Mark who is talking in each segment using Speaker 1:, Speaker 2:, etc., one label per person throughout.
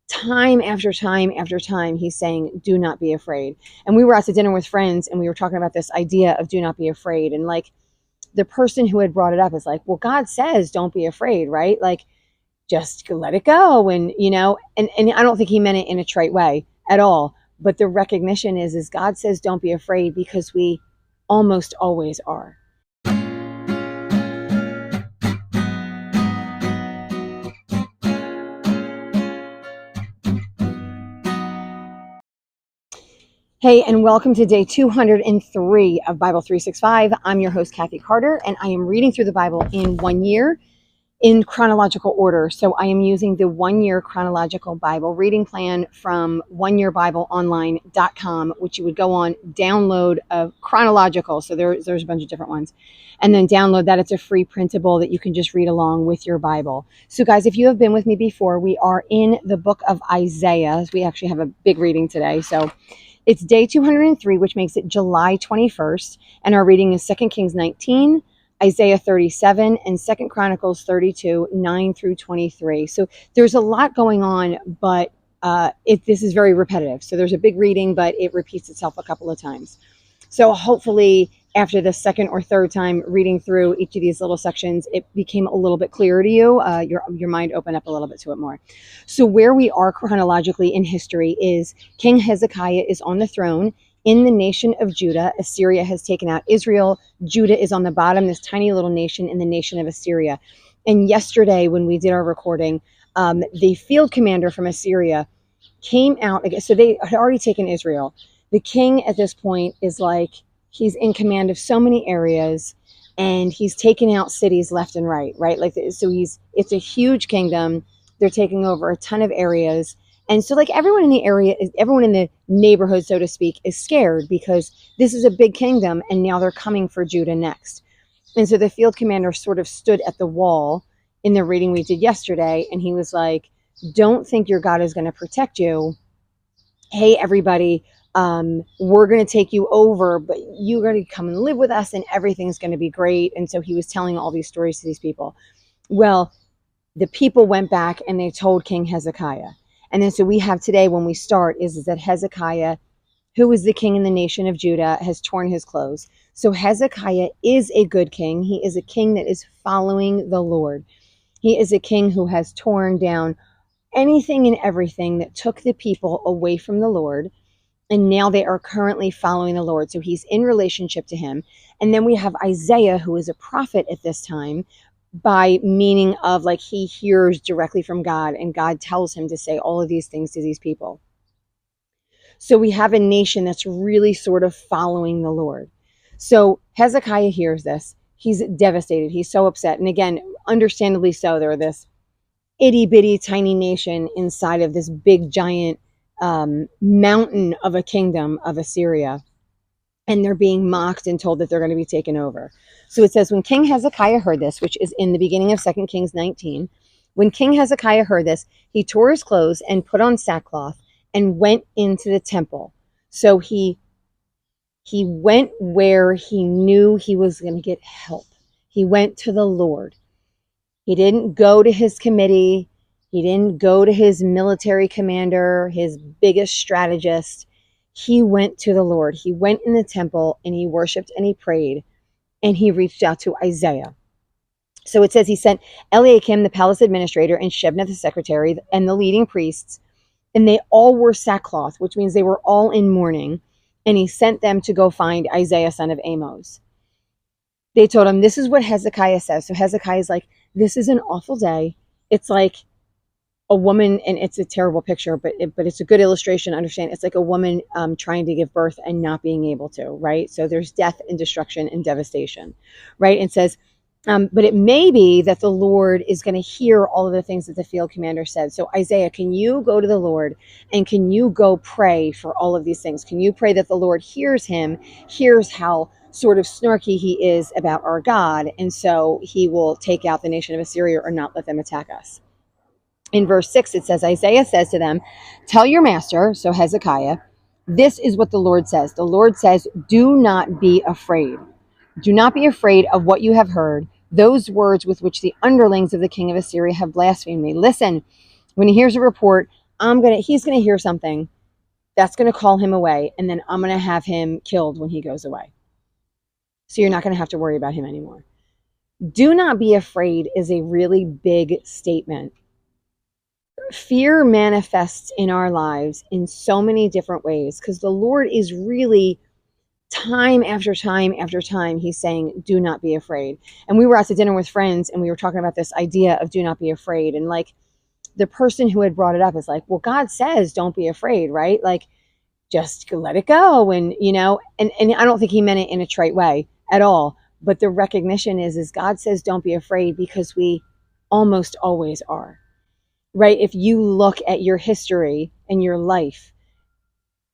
Speaker 1: time after time after time, he's saying, do not be afraid. And we were out to dinner with friends and we were talking about this idea of do not be afraid. And like the person who had brought it up is like, well, God says, don't be afraid, right? Like, just let it go. And, and I don't think he meant it in a trite way at all. But the recognition is God says, don't be afraid, because we almost always are. Hey, and welcome to day 203 of Bible 365. I'm your host, Kathy Carter, and I am reading through the Bible in 1 year in chronological order. So I am using the 1 year chronological Bible reading plan from oneyearbibleonline.com, which you would go on, download a chronological. So there's a bunch of different ones. And then download that. It's a free printable that you can just read along with your Bible. So guys, if you have been with me before, we are in the book of Isaiah. We actually have a big reading today. So it's day 203, which makes it July 21st. And our reading is 2 Kings 19, Isaiah 37, and 2 Chronicles 32, 9 through 23. So there's a lot going on, but this is very repetitive. So there's a big reading, but it repeats itself a couple of times. So hopefully after the second or third time reading through each of these little sections, it became a little bit clearer to you. Your mind opened up a little bit to it more. So where we are chronologically in history is King Hezekiah is on the throne in the nation of Judah. Assyria has taken out Israel. Judah is on the bottom, this tiny little nation in the nation of Assyria. And yesterday when we did our recording, the field commander from Assyria came out. So they had already taken Israel. The king at this point is like, he's in command of so many areas and he's taken out cities left and right, right? Like, so it's a huge kingdom. They're taking over a ton of areas. And so like everyone in the area, everyone in the neighborhood, so to speak, is scared because this is a big kingdom and now they're coming for Judah next. And so the field commander sort of stood at the wall in the reading we did yesterday. And he was like, don't think your God is going to protect you. Hey, everybody, we're going to take you over, but you're going to come and live with us and everything's going to be great. And so he was telling all these stories to these people. Well, the people went back and they told King Hezekiah. And then so we have today when we start is that Hezekiah, who is the king in the nation of Judah, has torn his clothes. So Hezekiah is a good king. He is a king that is following the Lord. He is a king who has torn down anything and everything that took the people away from the Lord. And now they are currently following the Lord. So he's in relationship to him. And then we have Isaiah, who is a prophet at this time, by meaning of like he hears directly from God and God tells him to say all of these things to these people. So we have a nation that's really sort of following the Lord. So Hezekiah hears this. He's devastated. He's so upset. And again, understandably so. They're this itty bitty tiny nation inside of this big giant mountain of a kingdom of Assyria. And they're being mocked and told that they're going to be taken over. So it says, when King Hezekiah heard this, which is in the beginning of 2 Kings 19, when King Hezekiah heard this, he tore his clothes and put on sackcloth and went into the temple. So he went where he knew he was going to get help. He went to the Lord. He didn't go to his committee. He didn't go to his military commander, his biggest strategist. He went to the Lord. He went in the temple and he worshiped and he prayed and he reached out to Isaiah. So it says he sent Eliakim, the palace administrator, and Shebna, the secretary, and the leading priests, and they all wore sackcloth, which means they were all in mourning, and he sent them to go find Isaiah, son of Amos. They told him, this is what Hezekiah says. So Hezekiah is like, this is an awful day. It's like a woman, and it's a terrible picture, but it's a good illustration to understand. It's like a woman trying to give birth and not being able to, right? So there's death and destruction and devastation, right? And it says, but it may be that the Lord is going to hear all of the things that the field commander said. So Isaiah, can you go to the Lord and can you go pray for all of these things? Can you pray that the Lord hears him, hears how sort of snarky he is about our God, and so he will take out the nation of Assyria or not let them attack us. In verse 6, it says, Isaiah says to them, tell your master, so Hezekiah, this is what the Lord says. The Lord says, do not be afraid. Do not be afraid of what you have heard, those words with which the underlings of the king of Assyria have blasphemed me. Listen, when he hears a report, he's going to hear something that's going to call him away, and then I'm going to have him killed when he goes away. So you're not going to have to worry about him anymore. Do not be afraid is a really big statement. Fear manifests in our lives in so many different ways because the Lord is really, time after time after time, he's saying, do not be afraid. And we were out to dinner with friends and we were talking about this idea of do not be afraid. And like the person who had brought it up is like, well, God says don't be afraid, right? Like just let it go. And, and I don't think he meant it in a trite way at all. But the recognition is God says don't be afraid because we almost always are. Right? If you look at your history and your life,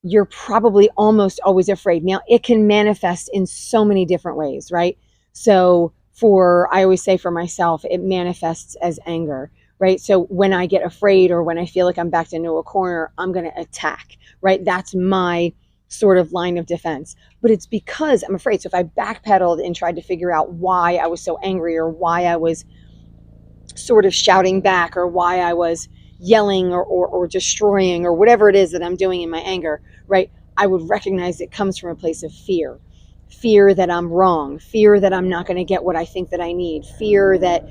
Speaker 1: you're probably almost always afraid. Now, it can manifest in so many different ways, right? So I always say for myself, it manifests as anger, right? So when I get afraid or when I feel like I'm backed into a corner, I'm going to attack, right? That's my sort of line of defense. But it's because I'm afraid. So if I backpedaled and tried to figure out why I was so angry or why I was sort of shouting back or why I was yelling or destroying or whatever it is that I'm doing in my anger, right? I would recognize it comes from a place of fear. Fear that I'm wrong, fear that I'm not going to get what I think that I need, fear that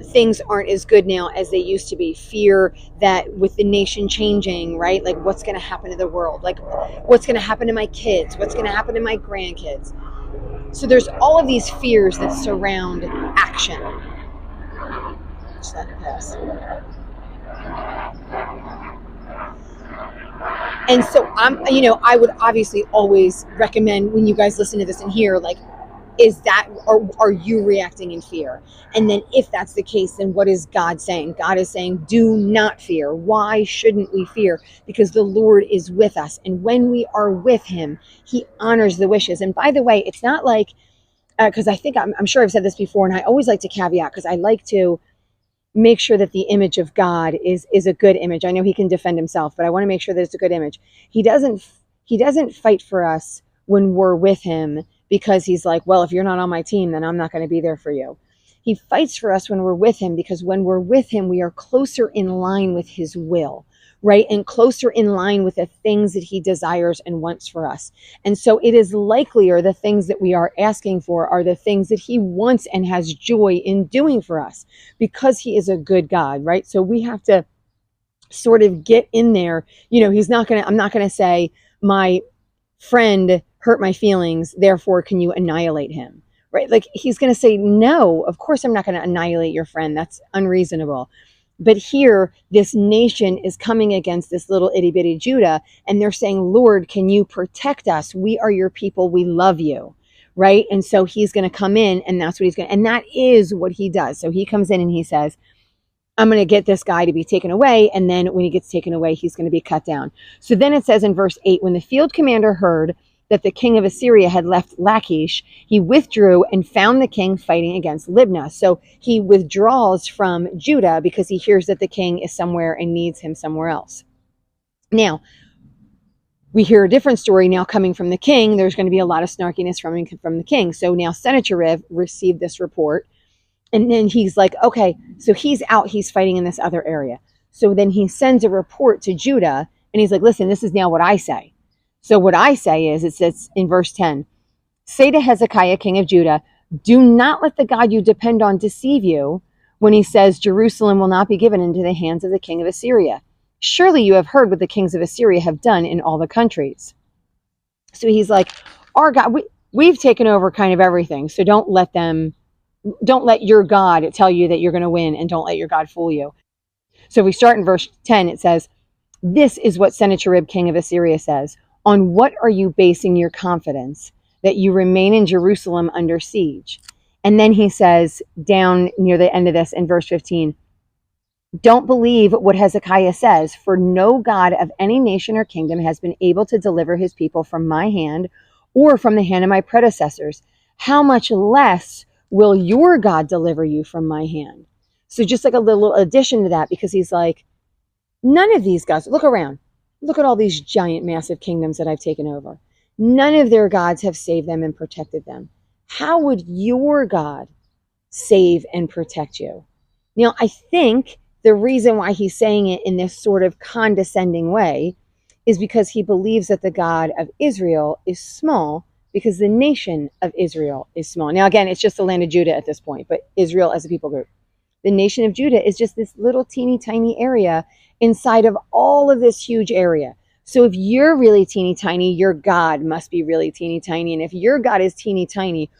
Speaker 1: things aren't as good now as they used to be, fear that with the nation changing, right? Like what's going to happen to the world? Like what's going to happen to my kids? What's going to happen to my grandkids? So there's all of these fears that surround action. Just let it pass. And so I would obviously always recommend when you guys listen to this and hear, like, is that, or are you reacting in fear? And then if that's the case, then what is God saying? God is saying, do not fear. Why shouldn't we fear? Because the Lord is with us. And when we are with him, he honors the wishes. And by the way, it's not like, because I think I'm sure I've said this before, and I always like to caveat because I like to make sure that the image of God is a good image. I know he can defend himself, but I want to make sure that it's a good image. He doesn't fight for us when we're with him because he's like, well, if you're not on my team, then I'm not going to be there for you. He fights for us when we're with him because when we're with him, we are closer in line with his will, right? And closer in line with the things that he desires and wants for us. And so it is likelier the things that we are asking for are the things that he wants and has joy in doing for us because he is a good God, right? So we have to sort of get in there. I'm not going to say my friend hurt my feelings, therefore can you annihilate him? Right? Like he's going to say, no, of course I'm not going to annihilate your friend. That's unreasonable. But here, this nation is coming against this little itty bitty Judah, and they're saying, Lord, can you protect us? We are your people. We love you. Right? And so he's going to come in, and that's what he's going to, and that is what he does. So he comes in and he says, I'm going to get this guy to be taken away. And then when he gets taken away, he's going to be cut down. So then it says in verse 8, when the field commander heard that the king of Assyria had left Lachish, he withdrew and found the king fighting against Libnah. So he withdraws from Judah because he hears that the king is somewhere and needs him somewhere else. Now, we hear a different story now coming from the king. There's going to be a lot of snarkiness from the king. So now Sennacherib received this report. And then he's like, okay, so he's out, he's fighting in this other area. So then he sends a report to Judah and he's like, listen, this is now what I say. So what I say is, it says in verse 10, say to Hezekiah, king of Judah, do not let the God you depend on deceive you when he says Jerusalem will not be given into the hands of the king of Assyria. Surely you have heard what the kings of Assyria have done in all the countries. So he's like, our God, we've taken over kind of everything. So don't let your God tell you that you're going to win, and don't let your God fool you. So if we start in verse 10, it says, this is what Sennacherib, king of Assyria, says. On what are you basing your confidence that you remain in Jerusalem under siege? And then he says down near the end of this in verse 15, don't believe what Hezekiah says, for no God of any nation or kingdom has been able to deliver his people from my hand or from the hand of my predecessors. How much less will your God deliver you from my hand? So just like a little addition to that, because he's like, none of these gods, look around. Look at all these giant, massive kingdoms that I've taken over. None of their gods have saved them and protected them. How would your God save and protect you? Now, I think the reason why he's saying it in this sort of condescending way is because he believes that the God of Israel is small, because the nation of Israel is small. Now, again, it's just the land of Judah at this point, but Israel as a people group. The nation of Judah is just this little teeny tiny area inside of all of this huge area. So if you're really teeny tiny, your God must be really teeny tiny. And if your God is teeny tiny,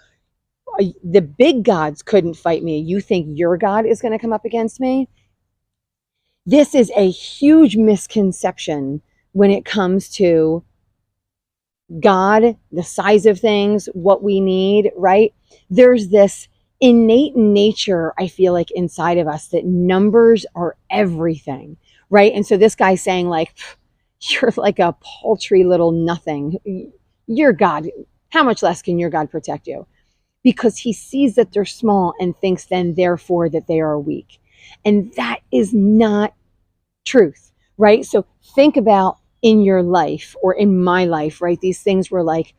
Speaker 1: the big gods couldn't fight me. You think your God is going to come up against me? This is a huge misconception when it comes to God, the size of things, what we need, right? There's this innate nature, I feel like, inside of us that numbers are everything, right? And so this guy's saying, like, you're like a paltry little nothing. Your God, how much less can your God protect you? Because he sees that they're small and thinks then, therefore, that they are weak. And that is not truth, right? So think about in your life or in my life, right? These things were like,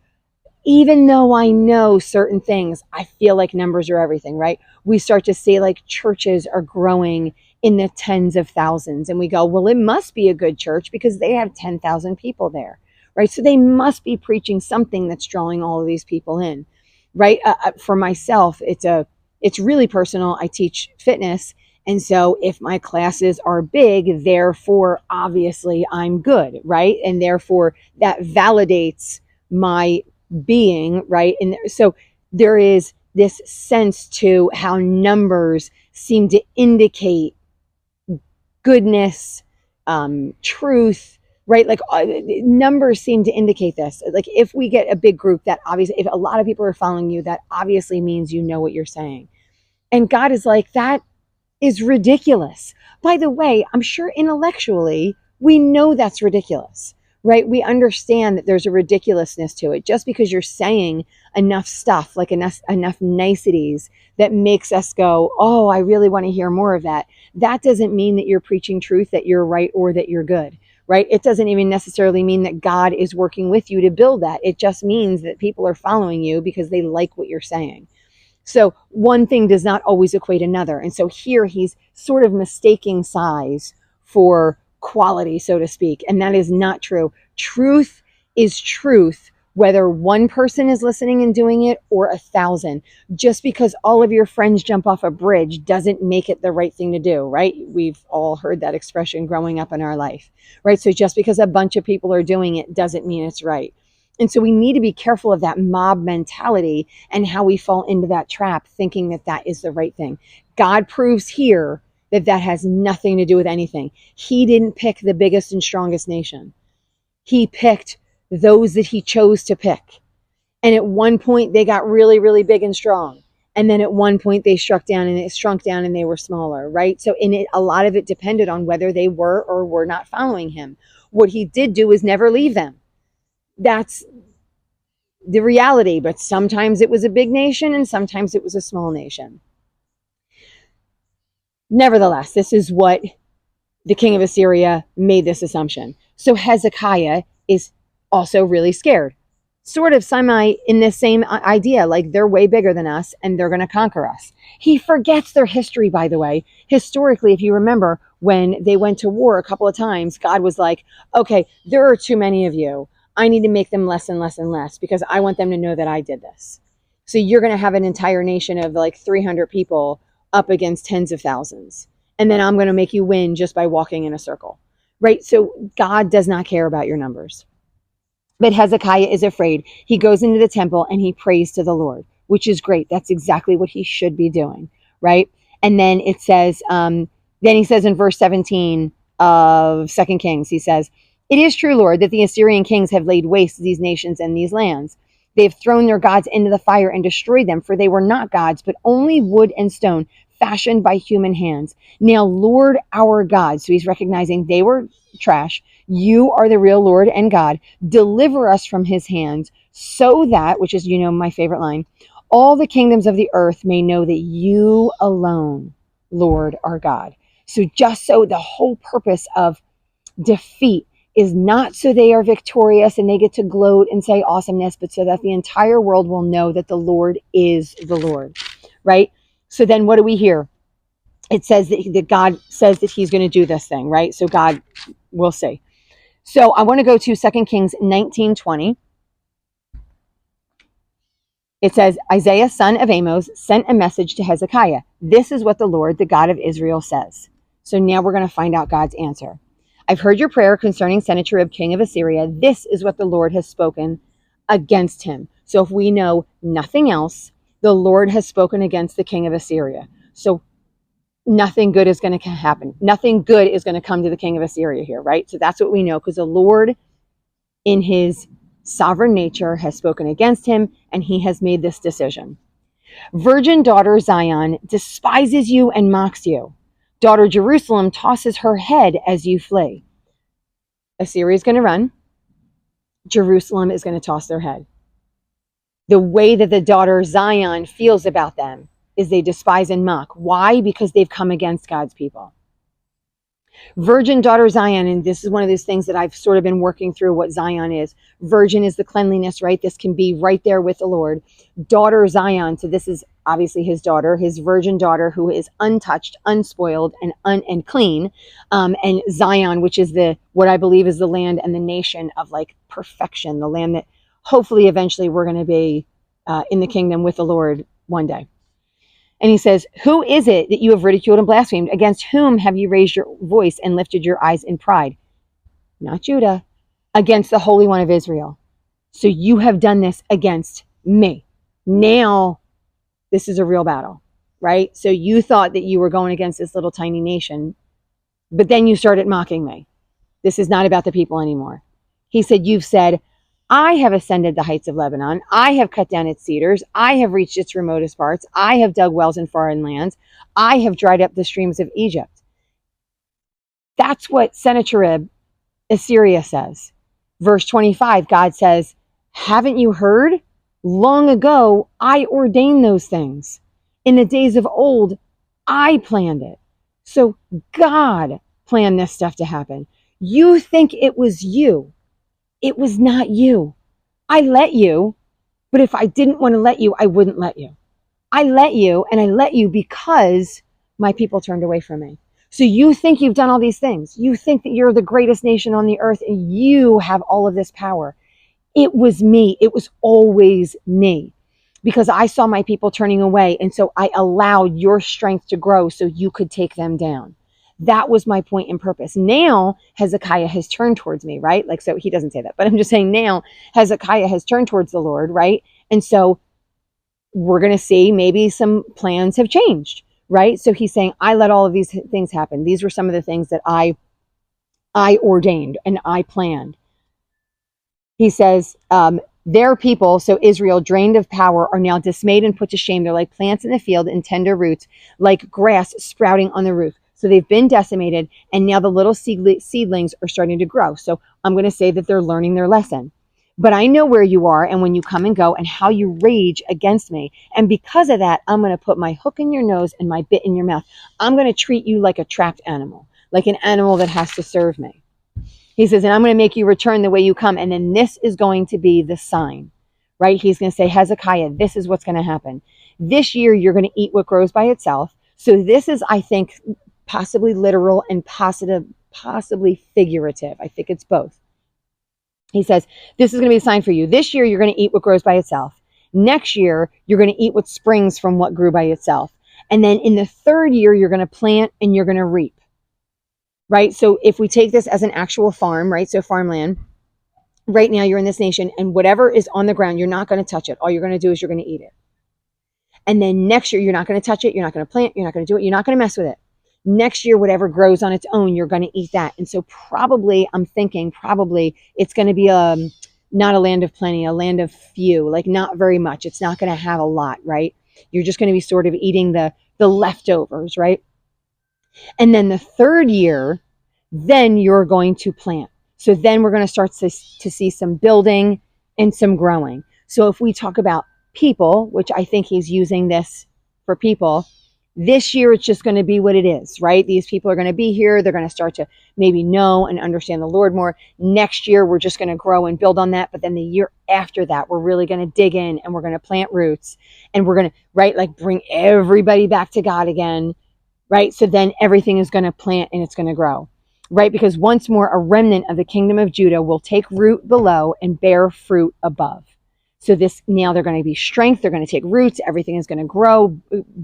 Speaker 1: even though I know certain things, I feel like numbers are everything, right? We start to see like churches are growing in the tens of thousands. And we go, well, it must be a good church because they have 10,000 people there, right? So they must be preaching something that's drawing all of these people in, right? For myself, it's really personal. I teach fitness. And so if my classes are big, therefore, obviously I'm good, right? And therefore that validates my being, right? And so there is this sense to how numbers seem to indicate goodness, truth, right? Like numbers seem to indicate this. Like if we get a big group, that obviously, if a lot of people are following you, that obviously means you know what you're saying. And God is like, that is ridiculous. By the way, I'm sure intellectually we know that's ridiculous, right? We understand that there's a ridiculousness to it. Just because you're saying enough stuff, like enough niceties that makes us go, oh, I really want to hear more of that. That doesn't mean that you're preaching truth, that you're right, or that you're good, right? It doesn't even necessarily mean that God is working with you to build that. It just means that people are following you because they like what you're saying. So one thing does not always equate another. And so here he's sort of mistaking size for quality, so to speak. And that is not true. Truth is truth, whether one person is listening and doing it or 1,000. Just because all of your friends jump off a bridge doesn't make it the right thing to do, right? We've all heard that expression growing up in our life, right? So just because a bunch of people are doing it doesn't mean it's right. And so we need to be careful of that mob mentality and how we fall into that trap, thinking that that is the right thing. God proves here that that has nothing to do with anything. He didn't pick the biggest and strongest nation. He picked those that he chose to pick. And at one point they got really, really big and strong. And then at one point they shrunk down and they were smaller, right? So a lot of it depended on whether they were or were not following him. What he did do is never leave them. That's the reality, but sometimes it was a big nation and sometimes it was a small nation. Nevertheless, this is what the king of Assyria made this assumption. So Hezekiah is also really scared, sort of semi in this same idea, like they're way bigger than us and they're going to conquer us. He forgets their history, by the way. Historically, if you remember, when they went to war a couple of times, God was like, okay, there are too many of you. I need to make them less and less and less because I want them to know that I did this. So you're going to have an entire nation of like 300 people up against tens of thousands. And then I'm going to make you win just by walking in a circle, right? So God does not care about your numbers. But Hezekiah is afraid. He goes into the temple and he prays to the Lord, which is great. That's exactly what he should be doing, right? And then it says, then he says in verse 17 of 2 Kings, he says, "It is true, Lord, that the Assyrian kings have laid waste these nations and these lands. They have thrown their gods into the fire and destroyed them, for they were not gods, but only wood and stone, fashioned by human hands. Now, Lord our God," so he's recognizing they were trash, "you are the real Lord and God. Deliver us from his hands, so that," which is, my favorite line, "all the kingdoms of the earth may know that you alone, Lord, are God." So just so the whole purpose of defeat is not so they are victorious and they get to gloat and say awesomeness, but so that the entire world will know that the Lord is the Lord, right? So then what do we hear? it says that God says that he's going to do this thing, right? So God, we'll see. So I want to go to 2 Kings 19:20. It says, Isaiah, son of Amos, sent a message to Hezekiah. This is what the Lord, the God of Israel, says. So now we're going to find out God's answer. I've heard your prayer concerning Sennacherib, king of Assyria. This is what the Lord has spoken against him. So if we know nothing else, the Lord has spoken against the king of Assyria. So nothing good is going to happen. Nothing good is going to come to the king of Assyria here, right? So that's what we know, because the Lord, in his sovereign nature, has spoken against him, and he has made this decision. Virgin daughter Zion despises you and mocks you. Daughter Jerusalem tosses her head as you flee. Assyria is going to run. Jerusalem is going to toss their head. The way that the daughter Zion feels about them is they despise and mock. Why? Because they've come against God's people. Virgin daughter Zion, and this is one of those things that I've sort of been working through what Zion is. Virgin is the cleanliness, right? This can be right there with the Lord. Daughter Zion, so this is obviously his daughter, his virgin daughter, who is untouched, unspoiled, and clean. And Zion, which is what I believe is the land and the nation of like perfection, the land that hopefully eventually we're going to be in the kingdom with the Lord one day. And he says, who is it that you have ridiculed and blasphemed? Against whom have you raised your voice and lifted your eyes in pride? Not Judah, against the Holy One of Israel. So you have done this against me. Now, this is a real battle, right? So you thought that you were going against this little tiny nation, but then you started mocking me. This is not about the people anymore. He said, you've said, I have ascended the heights of Lebanon. I have cut down its cedars. I have reached its remotest parts. I have dug wells in foreign lands. I have dried up the streams of Egypt. That's what Sennacherib, Assyria, says. Verse 25, God says, haven't you heard? Long ago, I ordained those things. In the days of old, I planned it. So God planned this stuff to happen. You think it was you. It was not you. I let you, but if I didn't want to let you, I wouldn't let you. I let you, and I let you because my people turned away from me. So you think you've done all these things. You think that you're the greatest nation on the earth and you have all of this power. It was me. It was always me, because I saw my people turning away. And so I allowed your strength to grow so you could take them down. That was my point and purpose. Now Hezekiah has turned towards me, right? Like, so he doesn't say that, but I'm just saying now Hezekiah has turned towards the Lord, right? And so we're going to see maybe some plans have changed, right? So he's saying, I let all of these things happen. These were some of the things that I ordained and I planned. He says, their people, so Israel, drained of power, are now dismayed and put to shame. They're like plants in the field and tender roots, like grass sprouting on the roof. So they've been decimated, and now the little seedlings are starting to grow. So I'm going to say that they're learning their lesson. But I know where you are and when you come and go and how you rage against me. And because of that, I'm going to put my hook in your nose and my bit in your mouth. I'm going to treat you like a trapped animal, like an animal that has to serve me. He says, and I'm going to make you return the way you come. And then this is going to be the sign, right? He's going to say, Hezekiah, this is what's going to happen. This year, you're going to eat what grows by itself. So this is, I think, possibly literal and possibly figurative. I think it's both. He says, this is going to be a sign for you. This year, you're going to eat what grows by itself. Next year, you're going to eat what springs from what grew by itself. And then in the third year, you're going to plant and you're going to reap. Right? So if we take this as an actual farm, right? So farmland, right now you're in this nation and whatever is on the ground, you're not going to touch it. All you're going to do is you're going to eat it. And then next year, you're not going to touch it. You're not going to plant. You're not going to do it. You're not going to mess with it. Next year, whatever grows on its own, you're going to eat that. And so probably, I'm thinking probably it's going to be not a land of plenty, a land of few, like not very much. It's not going to have a lot, right? You're just going to be sort of eating the leftovers, right? And then the third year, then you're going to plant. So then we're going to start to see some building and some growing. So if we talk about people, which I think he's using this for people, this year it's just going to be what it is, right? These people are going to be here. They're going to start to maybe know and understand the Lord more. Next year, we're just going to grow and build on that. But then the year after that, we're really going to dig in and we're going to plant roots and we're going to, right, like bring everybody back to God again. right? So then everything is going to plant and it's going to grow, right? Because once more, a remnant of the kingdom of Judah will take root below and bear fruit above. So this, now they're going to be strength. They're going to take roots. Everything is going to grow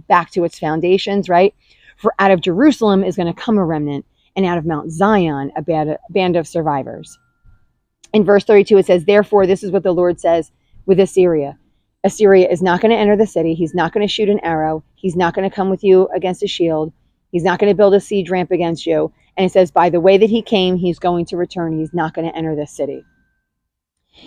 Speaker 1: back to its foundations, right? For out of Jerusalem is going to come a remnant, and out of Mount Zion, a band of survivors. In verse 32, it says, therefore, this is what the Lord says with Assyria. Assyria is not going to enter the city. He's not going to shoot an arrow. He's not going to come with you against a shield. He's not going to build a siege ramp against you. And it says, by the way that he came, he's going to return. He's not going to enter this city.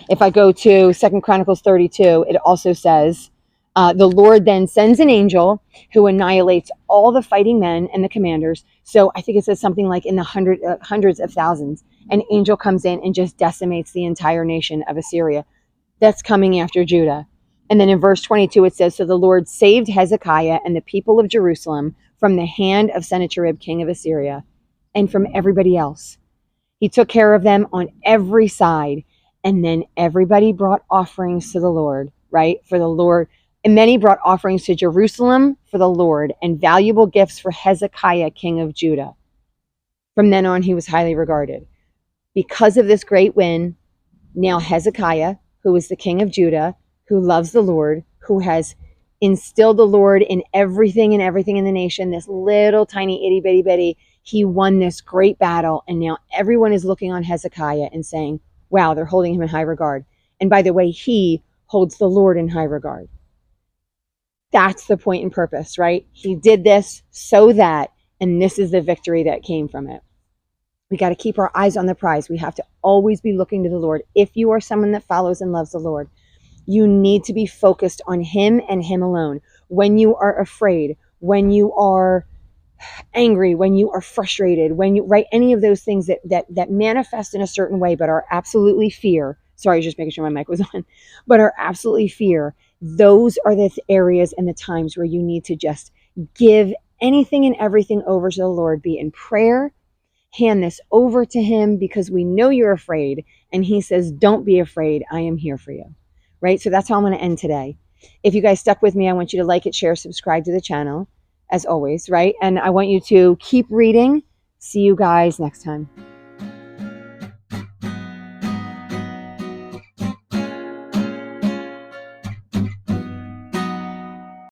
Speaker 1: If I go to 2 Chronicles 32, it also says, the Lord then sends an angel who annihilates all the fighting men and the commanders. So I think it says something like in the hundreds of thousands. An angel comes in and just decimates the entire nation of Assyria. That's coming after Judah. And then in verse 22, it says, so the Lord saved Hezekiah and the people of Jerusalem from the hand of Sennacherib, king of Assyria, and from everybody else. He took care of them on every side. And then everybody brought offerings to the Lord, right? For the Lord. And many brought offerings to Jerusalem for the Lord and valuable gifts for Hezekiah, king of Judah. From then on, he was highly regarded. Because of this great win, now Hezekiah, who is the king of Judah, who loves the Lord, who has instilled the Lord in everything in the nation, this little tiny itty bitty bitty, he won this great battle. And now everyone is looking on Hezekiah and saying, wow, they're holding him in high regard. And by the way, he holds the Lord in high regard. That's the point and purpose, right? He did this so that, and this is the victory that came from it. We got to keep our eyes on the prize. We have to always be looking to the Lord. If you are someone that follows and loves the Lord, you need to be focused on him and him alone. When you are afraid, when you are angry, when you are frustrated, when you write any of those things that manifest in a certain way, but are absolutely fear. Sorry, just making sure my mic was on, but are absolutely fear. Those are the areas and the times where you need to just give anything and everything over to the Lord, be in prayer, hand this over to him because we know you're afraid. And he says, don't be afraid. I am here for you. Right? So that's how I'm going to end today. If you guys stuck with me, I want you to like it, share, subscribe to the channel as always, right? And I want you to keep reading. See you guys next time.